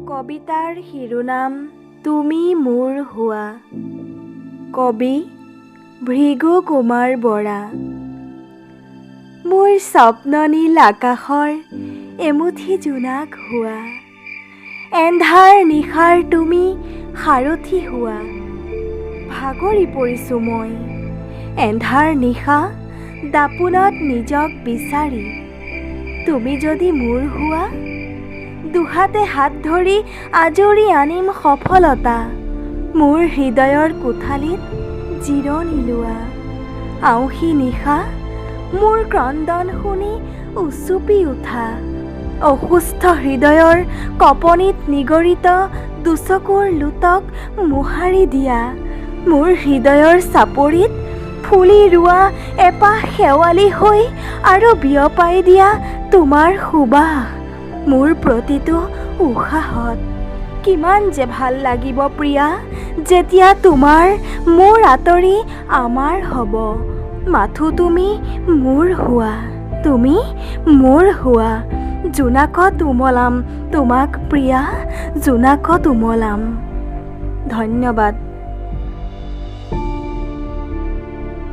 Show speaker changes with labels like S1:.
S1: কবিতাৰ শিৰোনাম তুমি মোৰ হোৱা। কবি ভৃগু কুমাৰ বৰা। মোৰ স্বপ্ন নীল আকাশৰ এমুঠি জোনাক হোৱা। এন্ধাৰ নিশাৰ তুমি সাৰথি হোৱা। ভাগৰি পৰিছোঁ মই এন্ধাৰ নিশা দাপোনত নিজক বিচাৰি। তুমি যদি মোৰ হোৱা, দুহাতে হাত ধৰি আজৰি আনিম সফলতা। মোৰ হৃদয়ৰ কোঠালিত জিৰণি লোৱা। আউসী নিশা মোৰ ক্ৰন্দন শুনি উচুপি উঠা। অসুস্থ হৃদয়ৰ কঁপনিত নিগৰিত দুচকুৰ লোতক মোহাৰি দিয়া। মোৰ হৃদয়ৰ চাপৰিত ফুলি ৰোৱা এপাহ শেৱালি হৈ আৰু বিয়পাই দিয়া তোমাৰ সুবাস মোৰ প্ৰতিটো উশাহত। কিমান যে ভাল লাগিব প্ৰিয়া, যেতিয়া তোমাৰ মোৰ আঁতৰি আমাৰ হ'ব। মাথো তুমি মোৰ হোৱা, তুমি মোৰ হোৱা। জোনাকত উমলাম তোমাক প্ৰিয়া, জোনাকত উমলাম। ধন্যবাদ।